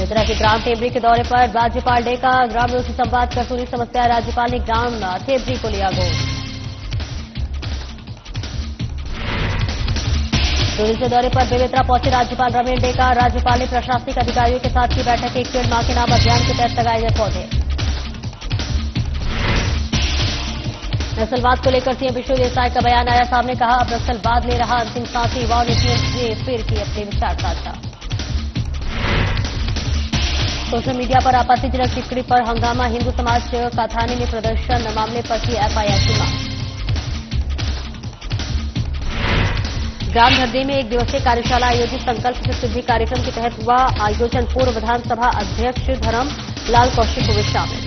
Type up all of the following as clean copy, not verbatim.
बेमेतरा के ग्राम टेबरी के दौरे पर राज्यपाल डेका, ग्रामीणों से संवाद कर सुनी समस्या। राज्यपाल ने ग्राम टेबरी को लिया गोद। टूरिस्ट के दौरे पर बेमेतरा पहुंचे राज्यपाल रमेश डेका। राज्यपाल ने प्रशासनिक अधिकारियों के साथ की बैठक। एक पेड़ मां के नाम अभियान के तहत लगाए गए पौधे। नक्सलवाद को लेकर सीएम विष्णु देसाई का बयान आया सामने। कहा, अब नक्सलवाद ले रहा अंतिम सांस। युवाओं ने सीएम से फिर की अपने विचार साझा। सोशल मीडिया पर आपत्तिजनक टिप्पणी पर हंगामा। हिंदू समाज का थाने में प्रदर्शन, मामले पर की एफआईआर की मांग। ग्राम धरदी में एक दिवसीय कार्यशाला आयोजित। संकल्प से सिद्धि कार्यक्रम के तहत हुआ आयोजन। पूर्व विधानसभा अध्यक्ष धर्म लाल कौशिक हुए शामिल।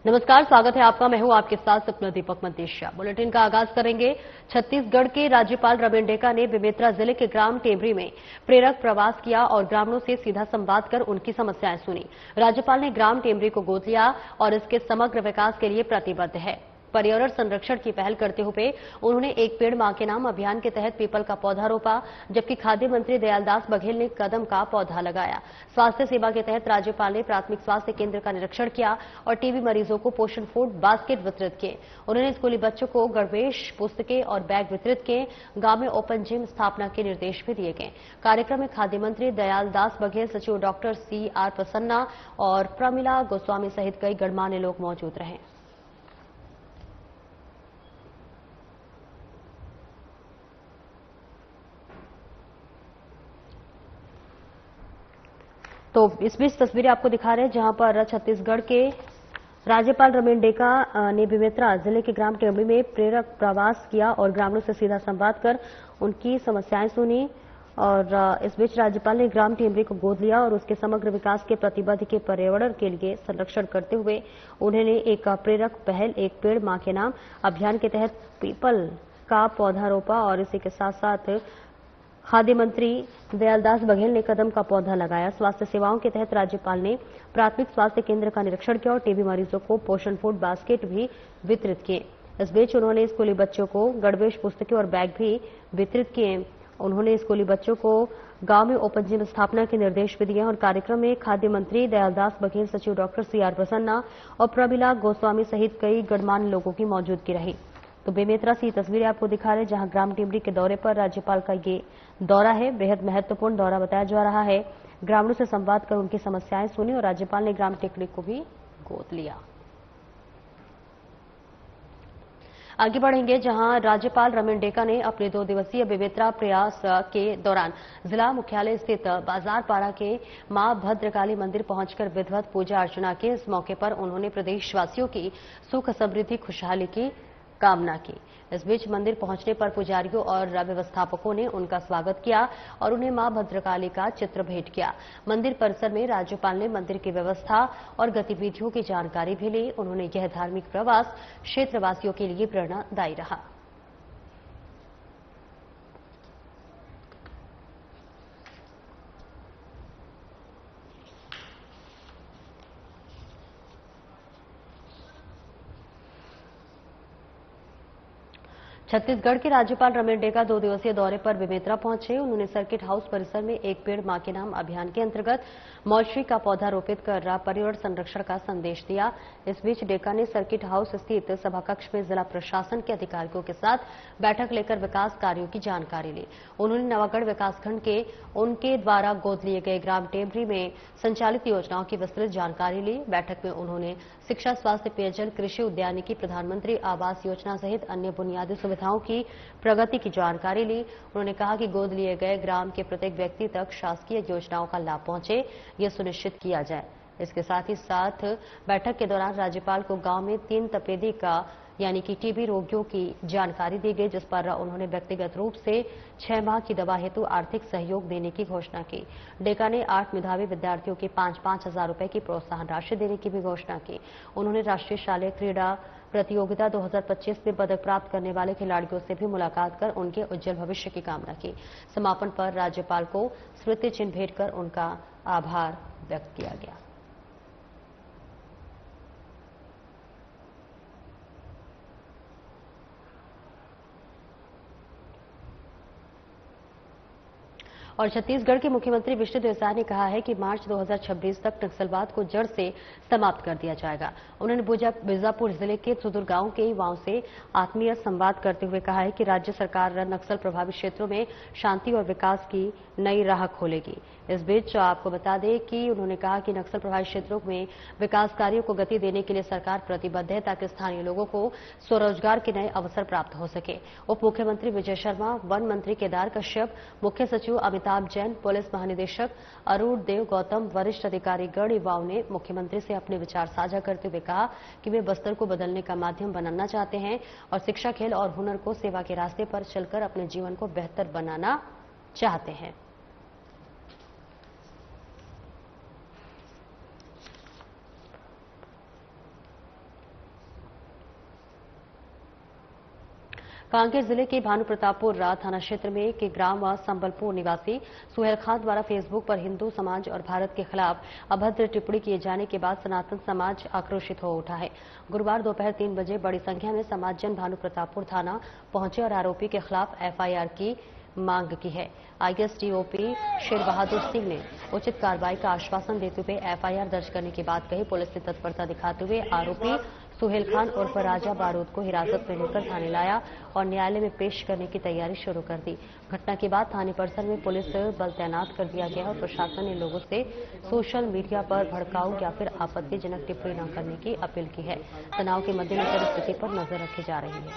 नमस्कार, स्वागत है आपका। मैं हूं आपके साथ सपना दीपक मंतेशिया। बुलेटिन का आगाज करेंगे। छत्तीसगढ़ के राज्यपाल रमेश डेका ने बेमेतरा जिले के ग्राम टेबरी में प्रेरक प्रवास किया और ग्रामीणों से सीधा संवाद कर उनकी समस्याएं सुनी। राज्यपाल ने ग्राम टेबरी को गोद लिया और इसके समग्र विकास के लिए प्रतिबद्ध है। पर्यावरण संरक्षण की पहल करते हुए उन्होंने एक पेड़ मां के नाम अभियान के तहत पीपल का पौधा रोपा, जबकि खाद्य मंत्री दयालदास बघेल ने कदम का पौधा लगाया। स्वास्थ्य सेवा के तहत राज्यपाल ने प्राथमिक स्वास्थ्य केंद्र का निरीक्षण किया और टीबी मरीजों को पोषण फूड बास्केट वितरित किए। उन्होंने स्कूली बच्चों को गणवेश, पुस्तकें और बैग वितरित किए। गांव में ओपन जिम स्थापना के निर्देश भी दिए गए। कार्यक्रम में खाद्य मंत्री दयालदास बघेल, सचिव डॉक्टर CR प्रसन्ना और प्रमिला गोस्वामी सहित कई गणमान्य लोग मौजूद रहे। तो इस बीच तस्वीरें आपको दिखा रहे हैं जहां पर छत्तीसगढ़ के राज्यपाल रमेश डेका ने बेमेतरा जिले के ग्राम टेबरी में प्रेरक प्रवास किया और ग्रामीणों से सीधा संवाद कर उनकी समस्याएं सुनी। और इस बीच राज्यपाल ने ग्राम टेबरी को गोद लिया और उसके समग्र विकास के प्रतिबद्ध के पर्यावरण के लिए संरक्षण करते हुए उन्होंने एक प्रेरक पहल, एक पेड़ मां के नाम अभियान के तहत पीपल का पौधा रोपा और इसी के साथ साथ खाद्य मंत्री दयालदास बघेल ने कदम का पौधा लगाया। स्वास्थ्य सेवाओं के तहत राज्यपाल ने प्राथमिक स्वास्थ्य केंद्र का निरीक्षण किया और टीबी मरीजों को पोषण फूड बास्केट भी वितरित किए। इस बीच उन्होंने स्कूली बच्चों को गणवेश, पुस्तकें और बैग भी वितरित किए। उन्होंने स्कूली बच्चों को गांव में ओपन जिम स्थापना के निर्देश भी दिए और कार्यक्रम में खाद्य मंत्री दयालदास बघेल, सचिव डॉक्टर CR प्रसन्ना और प्रमिला गोस्वामी सहित कई गणमान्य लोगों की मौजूदगी रही। तो बेमेतरा से ये तस्वीरें आपको दिखा रहे हैं जहां ग्राम टेबरी के दौरे पर राज्यपाल का ये दौरा है। बेहद महत्वपूर्ण दौरा बताया जा रहा है। ग्रामीणों से संवाद कर उनकी समस्याएं सुनी और राज्यपाल ने ग्राम टेबरी को भी गोद लिया। आगे बढ़ेंगे जहां राज्यपाल रमेश डेका ने अपने 2 दिवसीय बेमेतरा प्रयास के दौरान जिला मुख्यालय स्थित बाजारपाड़ा के मां भद्रकाली मंदिर पहुंचकर विधिवत पूजा अर्चना की। इस मौके पर उन्होंने प्रदेशवासियों की सुख, समृद्धि, खुशहाली की कामना की। इस बीच मंदिर पहुंचने पर पुजारियों और व्यवस्थापकों ने उनका स्वागत किया और उन्हें मां भद्रकाली का चित्र भेंट किया। मंदिर परिसर में राज्यपाल ने मंदिर की व्यवस्था और गतिविधियों की जानकारी भी ली। उन्होंने यह धार्मिक प्रवास क्षेत्रवासियों के लिए प्रेरणादायी रहा। छत्तीसगढ़ के राज्यपाल रमेश डेका 2 दिवसीय दौरे पर बेमेतरा पहुंचे। उन्होंने सर्किट हाउस परिसर में एक पेड़ मां के नाम अभियान के अंतर्गत मौश्री का पौधा रोपित कर पर्यावरण संरक्षण का संदेश दिया। इस बीच डेका ने सर्किट हाउस स्थित सभा कक्ष में जिला प्रशासन के अधिकारियों के साथ बैठक लेकर विकास कार्यों की जानकारी ली। उन्होंने नवागढ़ विकासखंड के उनके द्वारा गोद लिए गए ग्राम टेबरी में संचालित योजनाओं की विस्तृत जानकारी ली। बैठक में उन्होंने शिक्षा, स्वास्थ्य, पेयजल, कृषि, उद्यानिकी, प्रधानमंत्री आवास योजना सहित अन्य बुनियादी सुविधाओं की प्रगति की जानकारी ली। उन्होंने कहा कि गोद लिए गए ग्राम के प्रत्येक व्यक्ति तक शासकीय योजनाओं का लाभ पहुंचे, यह सुनिश्चित किया जाए। इसके साथ ही बैठक के दौरान राज्यपाल को गांव में 3 तपेदी का यानी कि टीबी रोगियों की जानकारी दी गई, जिस पर उन्होंने व्यक्तिगत रूप से 6 माह की दवा हेतु आर्थिक सहयोग देने की घोषणा की। डेका ने 8 मेधावी विद्यार्थियों के 5-5 हजार रुपए की प्रोत्साहन राशि देने की भी घोषणा की। उन्होंने राष्ट्रीय शालेय क्रीड़ा प्रतियोगिता 2025 में पदक प्राप्त करने वाले खिलाड़ियों से भी मुलाकात कर उनके उज्जवल भविष्य की कामना की। समापन पर राज्यपाल को स्मृति चिन्ह भेंट कर उनका आभार व्यक्त किया गया। और छत्तीसगढ़ के मुख्यमंत्री विष्णुदेव साय ने कहा है कि मार्च 2026 तक नक्सलवाद को जड़ से समाप्त कर दिया जाएगा। उन्होंने बीजापुर जिले के सुदूर गांव के युवाओं से आत्मीय संवाद करते हुए कहा है कि राज्य सरकार नक्सल प्रभावित क्षेत्रों में शांति और विकास की नई राह खोलेगी। इस बीच आपको बता दें कि उन्होंने कहा कि नक्सल प्रभावित क्षेत्रों में विकास कार्यों को गति देने के लिए सरकार प्रतिबद्ध है ताकि स्थानीय लोगों को स्वरोजगार के नए अवसर प्राप्त हो सके। उप मुख्यमंत्री विजय शर्मा, वन मंत्री केदार कश्यप, मुख्य सचिव अमिताभ जैन, पुलिस महानिदेशक अरुण देव गौतम, वरिष्ठ अधिकारीगण युवाओं ने मुख्यमंत्री से अपने विचार साझा करते हुए कहा कि वे बस्तर को बदलने का माध्यम बनाना चाहते हैं और शिक्षा, खेल और हुनर को सेवा के रास्ते पर चलकर अपने जीवन को बेहतर बनाना चाहते हैं। कांकेर जिले के भानुप्रतापपुर थाना क्षेत्र में के ग्राम संबलपुर निवासी सुहेल खान द्वारा फेसबुक पर हिंदू समाज और भारत के खिलाफ अभद्र टिप्पणी किए जाने के बाद सनातन समाज आक्रोशित हो उठा है। गुरुवार दोपहर 3 बजे बड़ी संख्या में समाजजन भानुप्रतापपुर थाना पहुंचे और आरोपी के खिलाफ एफआईआर की मांग की है। आईएसटीओपी शेर बहादुर सिंह ने उचित कार्रवाई का आश्वासन देते हुए एफआईआर दर्ज करने की बात कही। पुलिस ने तत्परता दिखाते हुए आरोपी सुहेल खान उर्फ राजा बारूद को हिरासत में लेकर थाने लाया और न्यायालय में पेश करने की तैयारी शुरू कर दी। घटना के बाद थाने परिसर में पुलिस बल तैनात कर दिया गया और प्रशासन ने लोगों से सोशल मीडिया पर भड़काऊ या फिर आपत्तिजनक टिप्पणी न करने की अपील की है। तनाव के मद्देनजर स्थिति पर नजर रखी जा रही है।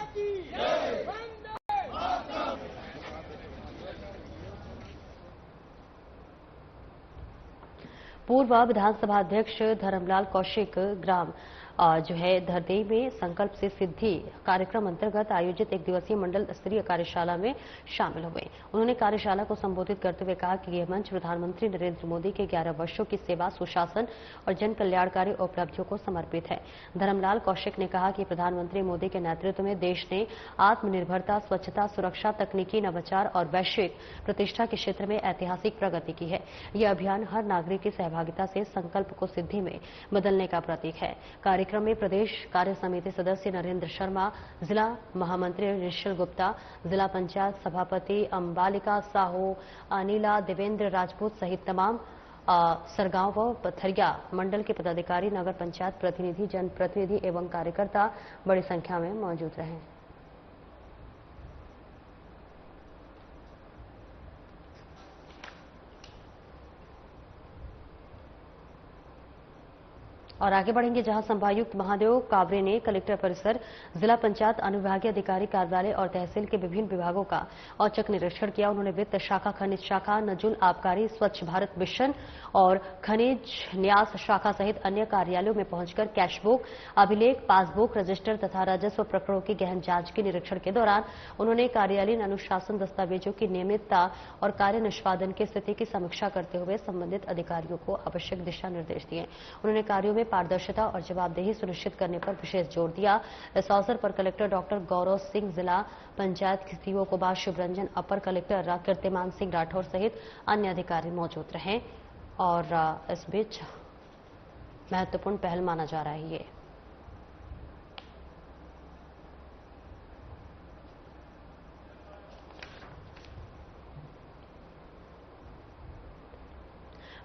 पूर्व विधानसभा अध्यक्ष धर्मलाल कौशिक ग्राम धरदेई में संकल्प से सिद्धि कार्यक्रम अंतर्गत आयोजित एक दिवसीय मंडल स्तरीय कार्यशाला में शामिल हुए। उन्होंने कार्यशाला को संबोधित करते हुए कहा कि यह मंच प्रधानमंत्री नरेंद्र मोदी के 11 वर्षों की सेवा, सुशासन और जन कल्याणकारी उपलब्धियों को समर्पित है। धर्मलाल कौशिक ने कहा कि प्रधानमंत्री मोदी के नेतृत्व में देश ने आत्मनिर्भरता, स्वच्छता, सुरक्षा, तकनीकी नवाचार और वैश्विक प्रतिष्ठा के क्षेत्र में ऐतिहासिक प्रगति की है। यह अभियान हर नागरिक की सहभागिता से संकल्प को सिद्धि में बदलने का प्रतीक है। कार्यक्रम में प्रदेश कार्य समिति सदस्य नरेंद्र शर्मा, जिला महामंत्री निश्चल गुप्ता, जिला पंचायत सभापति अंबालिका साहू, अनिला देवेंद्र राजपूत सहित तमाम सरगांव व पथरिया मंडल के पदाधिकारी, नगर पंचायत प्रतिनिधि, जनप्रतिनिधि एवं कार्यकर्ता बड़ी संख्या में मौजूद रहे। और आगे बढ़ेंगे जहां संभागायुक्त महादेव कावरे ने कलेक्टर परिसर, जिला पंचायत अनुविभागीय अधिकारी कार्यालय और तहसील के विभिन्न विभागों का औचक निरीक्षण किया। उन्होंने वित्त शाखा, खनिज शाखा, नजुल आबकारी, स्वच्छ भारत मिशन और खनिज न्यास शाखा सहित अन्य कार्यालयों में पहुंचकर कैश बुक, अभिलेख, पासबुक, रजिस्टर तथा राजस्व प्रकरणों की गहन जांच के निरीक्षण के दौरान उन्होंने कार्यालयीन अनुशासन दस्तावेजों की नियमितता और कार्य निष्पादन की स्थिति की समीक्षा करते हुए संबंधित अधिकारियों को आवश्यक दिशा निर्देश दिए। उन्होंने कार्यों में पारदर्शिता और जवाबदेही सुनिश्चित करने पर विशेष जोर दिया। इस अवसर पर कलेक्टर डॉक्टर गौरव सिंह, जिला पंचायत की सीईओ कुमार शिवरंजन, अपर कलेक्टर कीर्तिमान सिंह राठौर सहित अन्य अधिकारी मौजूद रहे। और इस बीच महत्वपूर्ण पहल माना जा रहा है ये।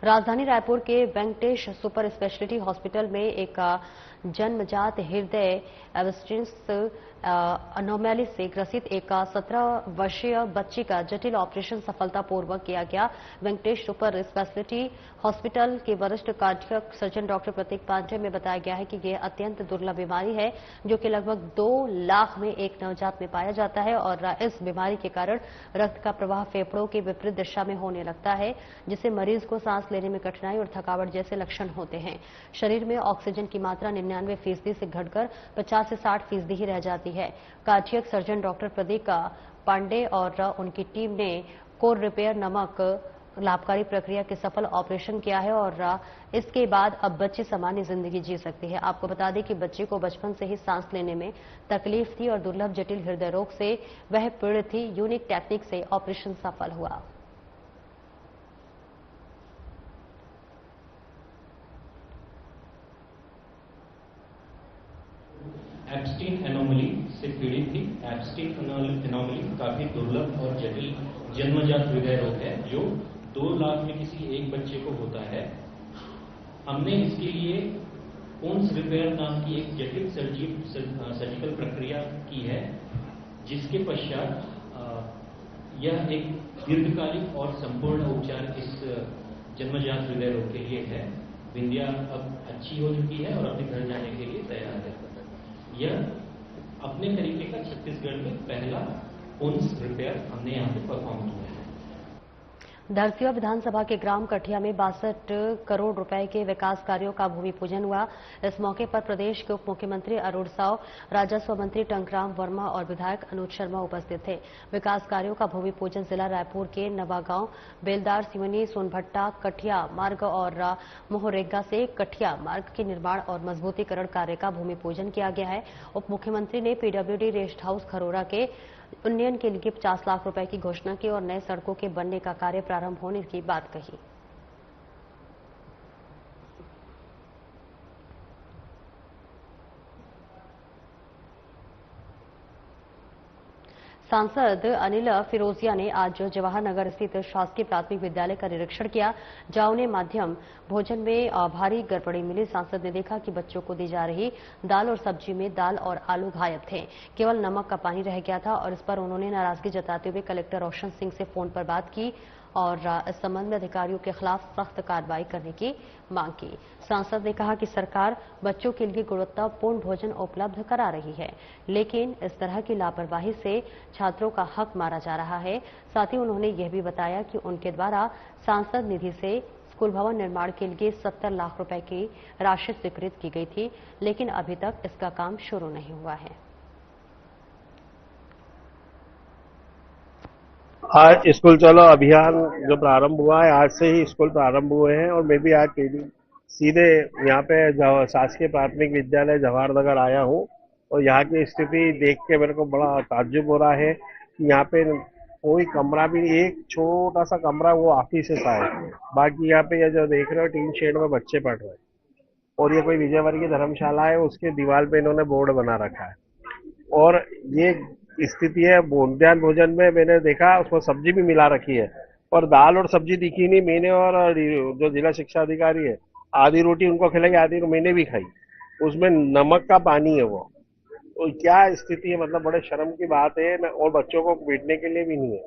राजधानी रायपुर के वेंकटेश सुपर स्पेशलिटी हॉस्पिटल में एक जन्मजात हृदय एब्स्ट्रेंस अनोमैली से ग्रसित एक 17 वर्षीय बच्ची का जटिल ऑपरेशन सफलतापूर्वक किया गया। वेंकटेश सुपर स्पेशलिटी हॉस्पिटल के वरिष्ठ कार्डियक सर्जन डॉक्टर प्रतीक पांडे में बताया गया है कि यह अत्यंत दुर्लभ बीमारी है जो कि लगभग 2 लाख में एक नवजात में पाया जाता है और इस बीमारी के कारण रक्त का प्रवाह फेफड़ों की विपरीत दिशा में होने लगता है, जिससे मरीज को सांस लेने में कठिनाई और थकावट जैसे लक्षण होते हैं। शरीर में ऑक्सीजन की मात्रा 99% से घटकर 50 से 60% ही रह जाती है। Cardiac surgeon doctor Pradeep Pandey और उनकी टीम ने कोर रिपेयर नामक लाभकारी प्रक्रिया के सफल ऑपरेशन किया है और इसके बाद अब बच्ची सामान्य जिंदगी जी सकती है। आपको बता दें कि बच्ची को बचपन से ही सांस लेने में तकलीफ थी और दुर्लभ जटिल हृदय रोग से वह पीड़ित थी। यूनिक टेक्निक से ऑपरेशन सफल हुआ। एब्स्टीन एनोमली से पीड़ित थी। एब्स्टीन एनोमली काफी दुर्लभ और जटिल जन्मजात हृदय रोग है जो 2 लाख में किसी एक बच्चे को होता है। हमने इसके लिए पोन्स रिपेयर नाम की एक जटिल सर्जिकल प्रक्रिया की है, जिसके पश्चात यह एक दीर्घकालिक और संपूर्ण उपचार इस जन्मजात हृदय रोग के लिए है। विंध्या अब अच्छी हो चुकी है और अपने घर जाने के लिए तैयार है। यह अपने तरीके का छत्तीसगढ़ में पहला पोन्स रिपेयर हमने यहाँ पे परफॉर्म किया है। धरसींवा विधानसभा के ग्राम कठिया में 62 करोड़ रुपए के विकास कार्यों का भूमि पूजन हुआ। इस मौके पर प्रदेश के उप मुख्यमंत्री अरुण साव, राजस्व मंत्री टंकराम वर्मा और विधायक अनुज शर्मा उपस्थित थे। विकास कार्यों का भूमि पूजन जिला रायपुर के नवागांव, बेलदार, सिवनी, सोनभट्टा, कठिया मार्ग और मोहरेगा से कठिया मार्ग के निर्माण और मजबूतीकरण कार्य का भूमि पूजन किया गया है। उप मुख्यमंत्री ने पीडब्ल्यूडी रेस्ट हाउस खरोरा के उन्नयन के लिए 50 लाख रुपए की घोषणा की और नए सड़कों के बनने का कार्य प्रारंभ होने की बात कही। सांसद अनिल फिरोजिया ने आज जवाहर नगर स्थित शासकीय प्राथमिक विद्यालय का निरीक्षण किया, जहां उन्हें मध्याह्न भोजन में भारी गड़बड़ी मिली। सांसद ने देखा कि बच्चों को दी जा रही दाल और सब्जी में दाल और आलू गायब थे, केवल नमक का पानी रह गया था और इस पर उन्होंने नाराजगी जताते हुए कलेक्टर रोशन सिंह से फोन पर बात की और इस संबंध में अधिकारियों के खिलाफ सख्त कार्रवाई करने की मांग की। सांसद ने कहा कि सरकार बच्चों के लिए गुणवत्तापूर्ण भोजन उपलब्ध करा रही है, लेकिन इस तरह की लापरवाही से छात्रों का हक मारा जा रहा है। साथ ही उन्होंने यह भी बताया कि उनके द्वारा सांसद निधि से स्कूल भवन निर्माण के लिए 70 लाख रुपए की राशि स्वीकृत की गई थी, लेकिन अभी तक इसका काम शुरू नहीं हुआ है। आज स्कूल चलो अभियान जो प्रारंभ हुआ है, आज से ही स्कूल प्रारंभ हुए हैं और मैं भी आज सीधे यहाँ पे शासकीय प्राथमिक विद्यालय जवाहर नगर आया हूँ और यहाँ की स्थिति देख के मेरे को बड़ा ताज्जुब हो रहा है कि यहाँ पे कोई कमरा भी, एक छोटा सा कमरा वो ऑफिस का है, बाकी यहाँ पे ये जो देख रहे हो टीन शेड में बच्चे पढ़ रहे हैं और ये कोई विजयवर्गीय धर्मशाला है, उसके दीवार पे इन्होंने बोर्ड बना रखा है और ये स्थिति है। मध्याह्न भोजन में मैंने देखा उसमें सब्जी भी मिला रखी है और दाल और सब्जी दिखी नहीं। मैंने और जो जिला शिक्षा अधिकारी है, आधी रोटी उनको खिलाई, आधी मैंने भी खाई, उसमें नमक का पानी है वो। तो क्या स्थिति है, मतलब बड़े शर्म की बात है ना, और बच्चों को बैठने के लिए भी नहीं है।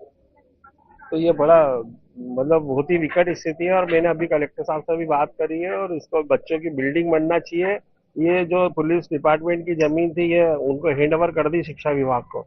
तो ये बड़ा मतलब बहुत ही विकट स्थिति है और मैंने अभी कलेक्टर साहब से भी बात करी है और इसको बच्चों की बिल्डिंग बनना चाहिए। ये जो पुलिस डिपार्टमेंट की जमीन थी ये उनको हैंडओवर कर दी शिक्षा विभाग को।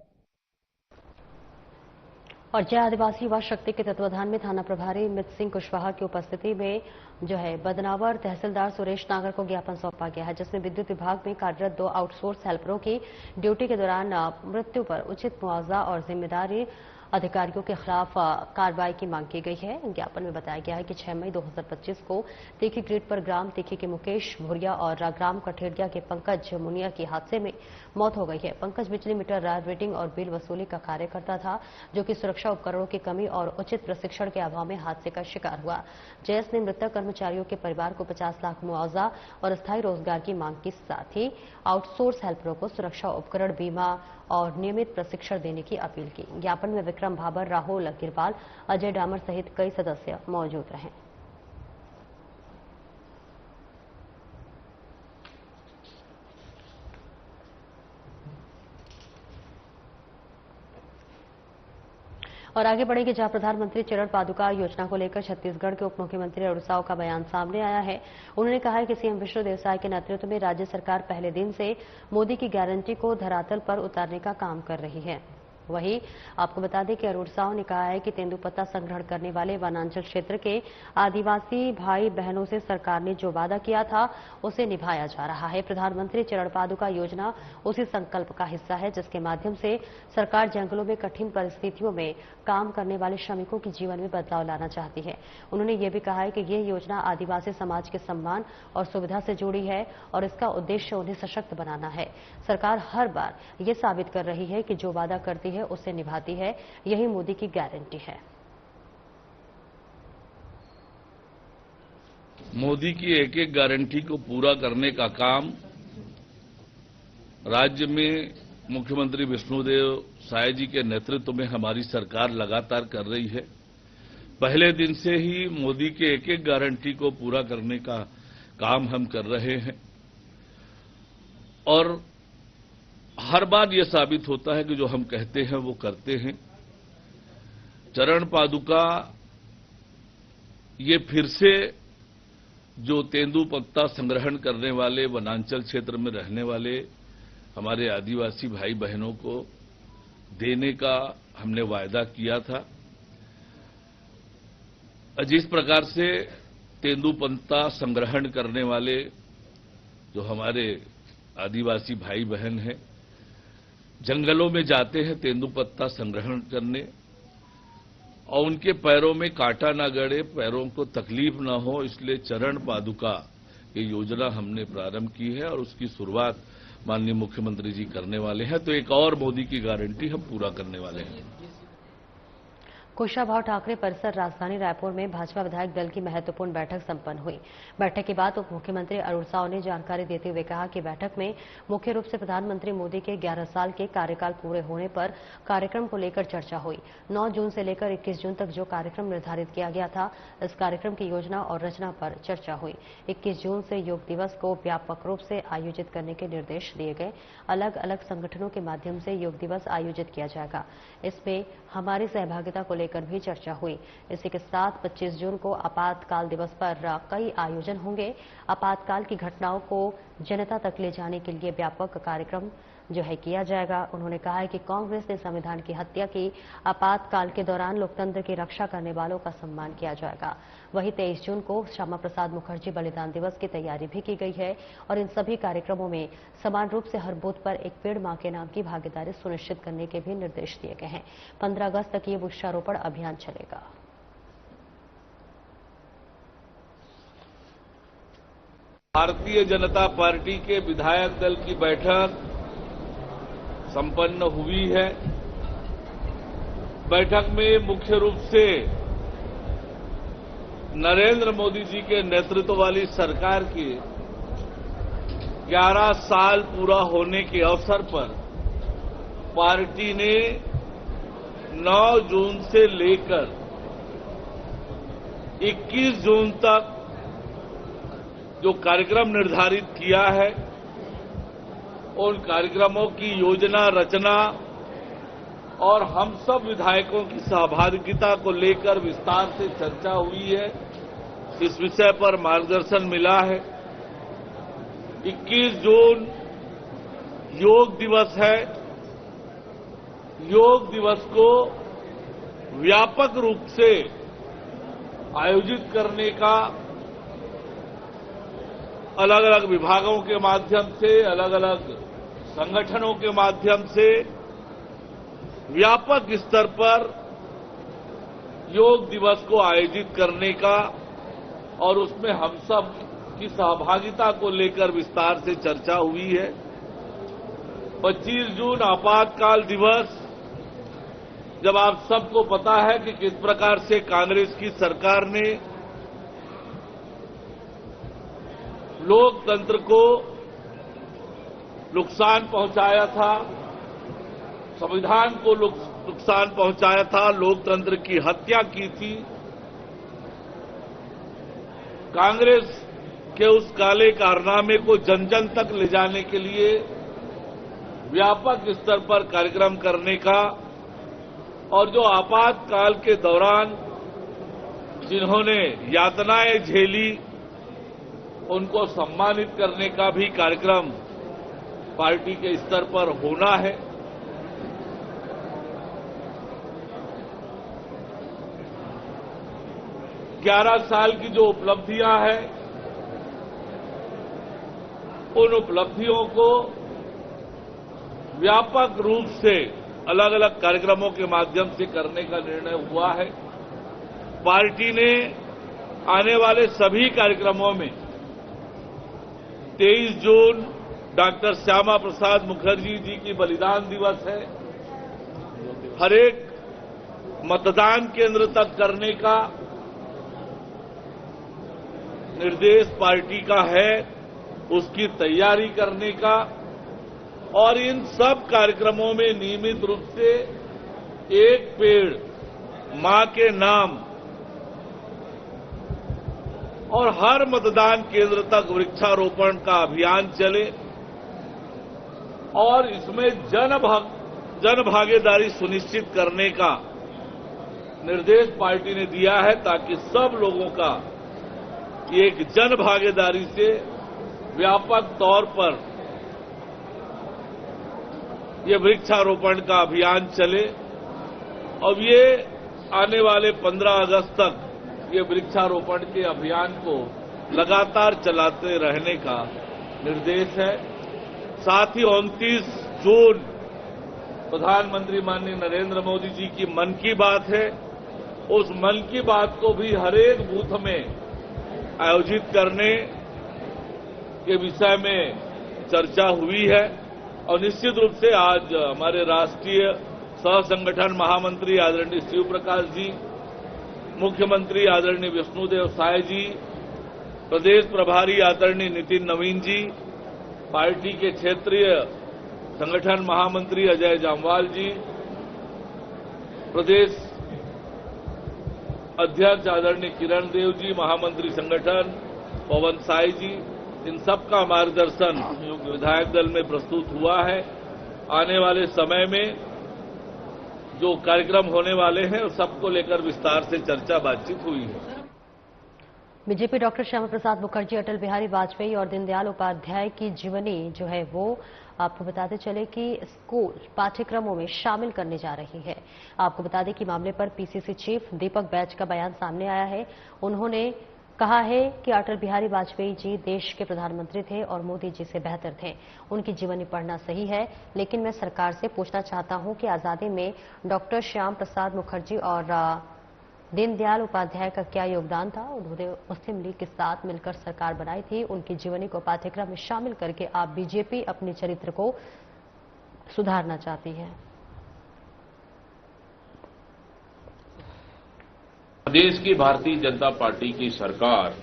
और जय आदिवासी युवा शक्ति के तत्वाधान में थाना प्रभारी मित सिंह कुशवाहा की उपस्थिति में जो है बदनावर तहसीलदार सुरेश नागर को ज्ञापन सौंपा गया है, जिसमें विद्युत विभाग में कार्यरत 2 आउटसोर्स हेल्परों की ड्यूटी के दौरान मृत्यु पर उचित मुआवजा और जिम्मेदारी अधिकारियों के खिलाफ कार्रवाई की मांग की गई है। ज्ञापन में बताया गया है कि 6 मई 2025 को तीखी ग्रिड पर ग्राम तीखी के मुकेश भुरिया और ग्राम कठेरिया के पंकज मुनिया की हादसे में मौत हो गई है। पंकज बिजली मीटर रीडिंग और बिल वसूली का कार्य करता था, जो कि सुरक्षा उपकरणों की कमी और उचित प्रशिक्षण के अभाव में हादसे का शिकार हुआ। जयस ने मृतक कर्मचारियों के परिवार को 50 लाख मुआवजा और स्थायी रोजगार की मांग के साथ ही आउटसोर्स हेल्परों को सुरक्षा उपकरण, बीमा और नियमित प्रशिक्षण देने की अपील की। ज्ञापन में विक्रम भाबर, राहुल अग्रवाल, अजय डामर सहित कई सदस्य मौजूद रहे। और आगे बढ़ेंगे जहां प्रधानमंत्री चरण पादुका योजना को लेकर छत्तीसगढ़ के उप मुख्यमंत्री अरुण साव का बयान सामने आया है। उन्होंने कहा है कि सीएम विष्णु देवसाय के नेतृत्व में राज्य सरकार पहले दिन से मोदी की गारंटी को धरातल पर उतारने का काम कर रही है। वहीं आपको बता दें कि अरुण साव ने कहा है कि तेंदुपत्ता संग्रहण करने वाले वनांचल क्षेत्र के आदिवासी भाई बहनों से सरकार ने जो वादा किया था उसे निभाया जा रहा है। प्रधानमंत्री चरण पादुका योजना उसी संकल्प का हिस्सा है, जिसके माध्यम से सरकार जंगलों में कठिन परिस्थितियों में काम करने वाले श्रमिकों के जीवन में बदलाव लाना चाहती है। उन्होंने ये भी कहा है कि यह योजना आदिवासी समाज के सम्मान और सुविधा से जुड़ी है और इसका उद्देश्य उन्हें सशक्त बनाना है। सरकार हर बार ये साबित कर रही है कि जो वादा करती है उसे निभाती है, यही मोदी की गारंटी है। मोदी की एक एक गारंटी को पूरा करने का काम राज्य में मुख्यमंत्री विष्णुदेव साय जी के नेतृत्व में हमारी सरकार लगातार कर रही है। पहले दिन से ही मोदी के एक एक गारंटी को पूरा करने का काम हम कर रहे हैं और हर बार यह साबित होता है कि जो हम कहते हैं वो करते हैं। चरण पादुका ये फिर से जो तेंदुपत्ता संग्रहण करने वाले वनांचल क्षेत्र में रहने वाले हमारे आदिवासी भाई बहनों को देने का हमने वायदा किया था। जिस प्रकार से तेंदुपत्ता संग्रहण करने वाले जो हमारे आदिवासी भाई बहन हैं जंगलों में जाते हैं तेंदुपत्ता संग्रहण करने और उनके पैरों में कांटा ना गड़े, पैरों को तकलीफ ना हो, इसलिए चरण पादुका ये योजना हमने प्रारंभ की है और उसकी शुरुआत माननीय मुख्यमंत्री जी करने वाले हैं। तो एक और मोदी की गारंटी हम पूरा करने वाले हैं। कुशाभाऊ ठाकरे परिसर राजधानी रायपुर में भाजपा विधायक दल की महत्वपूर्ण बैठक संपन्न हुई। बैठक के बाद उप मुख्यमंत्री अरुण साव ने जानकारी देते हुए कहा कि बैठक में मुख्य रूप से प्रधानमंत्री मोदी के 11 साल के कार्यकाल पूरे होने पर कार्यक्रम को लेकर चर्चा हुई। 9 जून से लेकर 21 जून तक जो कार्यक्रम निर्धारित किया गया था, इस कार्यक्रम की योजना और रचना पर चर्चा हुई। 21 जून से योग दिवस को व्यापक रूप से आयोजित करने के निर्देश दिए गए। अलग अलग संगठनों के माध्यम से योग दिवस आयोजित किया जाएगा। इसमें हमारी सहभागिता को लेकर भी चर्चा हुई। इसी के साथ 25 जून को आपातकाल दिवस पर कई आयोजन होंगे। आपातकाल की घटनाओं को जनता तक ले जाने के लिए व्यापक कार्यक्रम जो है किया जाएगा। उन्होंने कहा है कि कांग्रेस ने संविधान की हत्या की, आपातकाल के दौरान लोकतंत्र की रक्षा करने वालों का सम्मान किया जाएगा। वहीं 23 जून को श्यामा प्रसाद मुखर्जी बलिदान दिवस की तैयारी भी की गई है और इन सभी कार्यक्रमों में समान रूप से हर बूथ पर एक पेड़ मां के नाम की भागीदारी सुनिश्चित करने के भी निर्देश दिए गए हैं। 15 अगस्त तक ये वृक्षारोपण अभियान चलेगा। भारतीय जनता पार्टी के विधायक दल की बैठक संपन्न हुई है। बैठक में मुख्य रूप से नरेंद्र मोदी जी के नेतृत्व वाली सरकार के 11 साल पूरा होने के अवसर पर पार्टी ने 9 जून से लेकर 21 जून तक जो कार्यक्रम निर्धारित किया है उन कार्यक्रमों की योजना रचना और हम सब विधायकों की सहभागिता को लेकर विस्तार से चर्चा हुई है। इस विषय पर मार्गदर्शन मिला है। 21 जून योग दिवस है। योग दिवस को व्यापक रूप से आयोजित करने का अलग अलग विभागों के माध्यम से, अलग अलग संगठनों के माध्यम से व्यापक स्तर पर योग दिवस को आयोजित करने का और उसमें हम सब की सहभागिता को लेकर विस्तार से चर्चा हुई है। 25 जून आपातकाल दिवस, जब आप सबको पता है कि किस प्रकार से कांग्रेस की सरकार ने लोकतंत्र को नुकसान पहुंचाया था, संविधान को नुकसान पहुंचाया था, लोकतंत्र की हत्या की थी। कांग्रेस के उस काले कारनामे को जन जन तक ले जाने के लिए व्यापक स्तर पर कार्यक्रम करने का और जो आपातकाल के दौरान जिन्होंने यातनाएं झेली उनको सम्मानित करने का भी कार्यक्रम पार्टी के स्तर पर होना है। ग्यारह साल की जो उपलब्धियां हैं उन उपलब्धियों को व्यापक रूप से अलग अलग कार्यक्रमों के माध्यम से करने का निर्णय हुआ है। पार्टी ने आने वाले सभी कार्यक्रमों में 23 जून डॉक्टर श्यामा प्रसाद मुखर्जी जी की बलिदान दिवस है, हर एक मतदान केंद्र तक करने का निर्देश पार्टी का है, उसकी तैयारी करने का और इन सब कार्यक्रमों में नियमित रूप से एक पेड़ मां के नाम और हर मतदान केंद्र तक वृक्षारोपण का अभियान चले और इसमें जन भागीदारी सुनिश्चित करने का निर्देश पार्टी ने दिया है, ताकि सब लोगों का एक जन भागीदारी से व्यापक तौर पर ये वृक्षारोपण का अभियान चले। अब ये आने वाले 15 अगस्त तक ये वृक्षारोपण के अभियान को लगातार चलाते रहने का निर्देश है। साथ ही 29 जून प्रधानमंत्री माननीय नरेंद्र मोदी जी की मन की बात है, उस मन की बात को भी हरेक बूथ में आयोजित करने के विषय में चर्चा हुई है। और निश्चित रूप से आज हमारे राष्ट्रीय सह संगठन महामंत्री आदरणीय शिव प्रकाश जी, मुख्यमंत्री आदरणीय विष्णुदेव साय जी, प्रदेश प्रभारी आदरणीय नितिन नवीन जी, पार्टी के क्षेत्रीय संगठन महामंत्री अजय जामवाल जी, प्रदेश अध्यक्ष आदरणीय किरण देव जी, महामंत्री संगठन पवन साय जी, इन सबका मार्गदर्शन विधायक दल में प्रस्तुत हुआ है। आने वाले समय में जो कार्यक्रम होने वाले हैं उस सबको लेकर विस्तार से चर्चा बातचीत हुई है। बीजेपी डॉक्टर श्यामा प्रसाद मुखर्जी, अटल बिहारी वाजपेयी और दीनदयाल उपाध्याय की जीवनी जो है वो आपको बताते चले कि स्कूल पाठ्यक्रमों में शामिल करने जा रही है। आपको बता दें कि मामले पर पीसीसी चीफ दीपक बैज का बयान सामने आया है। उन्होंने कहा है कि अटल बिहारी वाजपेयी जी देश के प्रधानमंत्री थे और मोदी जी से बेहतर थे। उनकी जीवनी पढ़ना सही है, लेकिन मैं सरकार से पूछना चाहता हूं कि आजादी में डॉक्टर श्याम प्रसाद मुखर्जी और दीनदयाल उपाध्याय का क्या योगदान था। उन्होंने मुस्लिम लीग के साथ मिलकर सरकार बनाई थी। उनकी जीवनी को पाठ्यक्रम में शामिल करके आप बीजेपी अपने चरित्र को सुधारना चाहती है। प्रदेश की भारतीय जनता पार्टी की सरकार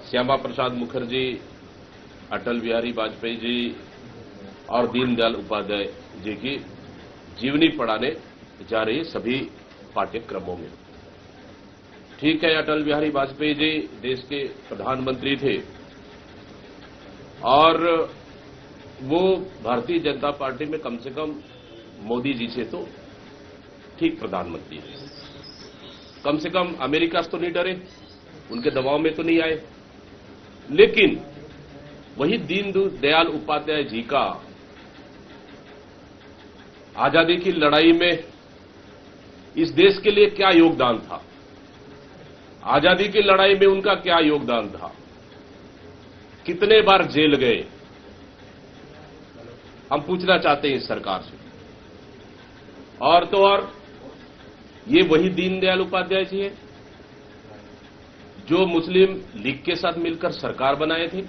श्यामा प्रसाद मुखर्जी, अटल बिहारी वाजपेयी जी और दीनदयाल उपाध्याय जी की जीवनी पढ़ाने जा रही सभी पाठ्यक्रमों में। ठीक है, अटल बिहारी वाजपेयी जी देश के प्रधानमंत्री थे और वो भारतीय जनता पार्टी में कम से कम मोदी जी से तो ठीक प्रधानमंत्री थे। कम से कम अमेरिका से तो नहीं डरे, उनके दबाव में तो नहीं आए। लेकिन वही दीनदयाल उपाध्याय जी का आजादी की लड़ाई में इस देश के लिए क्या योगदान था, आजादी की लड़ाई में उनका क्या योगदान था, कितने बार जेल गए, हम पूछना चाहते हैं इस सरकार से। और तो और ये वही दीनदयाल उपाध्याय जी है जो मुस्लिम लीग के साथ मिलकर सरकार बनाए थे।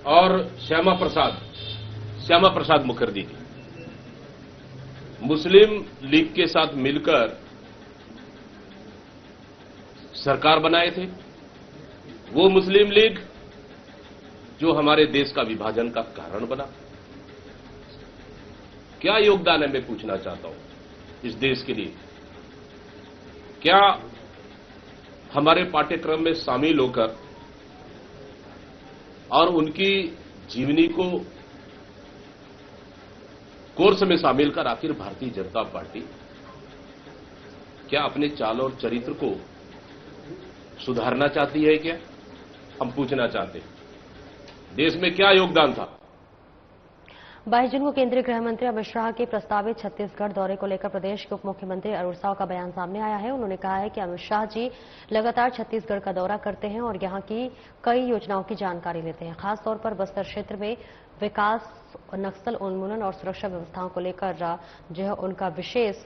और श्यामा प्रसाद मुखर्जी जी मुस्लिम लीग के साथ मिलकर सरकार बनाए थे। वो मुस्लिम लीग जो हमारे देश का विभाजन का कारण बना। क्या योगदान है, मैं पूछना चाहता हूं इस देश के लिए। क्या हमारे पाठ्यक्रम में शामिल होकर और उनकी जीवनी को कोर्स में शामिल कर आखिर भारतीय जनता पार्टी क्या अपने चाल और चरित्र को सुधारना चाहती है? क्या हम पूछना चाहते हैं, देश में क्या योगदान था। 22 जून को केंद्रीय गृह मंत्री अमित शाह के प्रस्तावित छत्तीसगढ़ दौरे को लेकर प्रदेश के उप मुख्यमंत्री अरुण साव का बयान सामने आया है। उन्होंने कहा है कि अमित शाह जी लगातार छत्तीसगढ़ का दौरा करते हैं और यहां की कई योजनाओं की जानकारी लेते हैं। खासतौर पर बस्तर क्षेत्र में विकास, नक्सल उन्मूलन और सुरक्षा व्यवस्थाओं को लेकर जो है उनका विशेष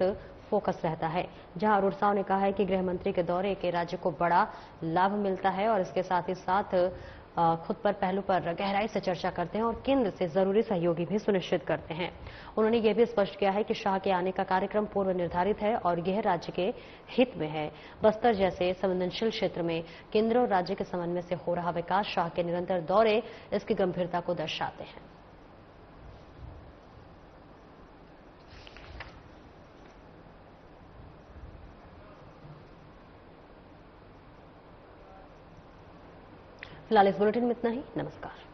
फोकस रहता है। जहां अरुण साव ने कहा है कि गृह मंत्री के दौरे के राज्य को बड़ा लाभ मिलता है और इसके साथ ही साथ खुद पर पहलू पर गहराई से चर्चा करते हैं और केंद्र से जरूरी सहयोगी भी सुनिश्चित करते हैं। उन्होंने यह भी स्पष्ट किया है कि शाह के आने का कार्यक्रम पूर्व निर्धारित है और यह राज्य के हित में है। बस्तर जैसे संवेदनशील क्षेत्र में केंद्र और राज्य के समन्वय से हो रहा विकास, शाह के निरंतर दौरे इसकी गंभीरता को दर्शाते हैं। फिलहाल इस बुलेटिन में इतना ही। नमस्कार।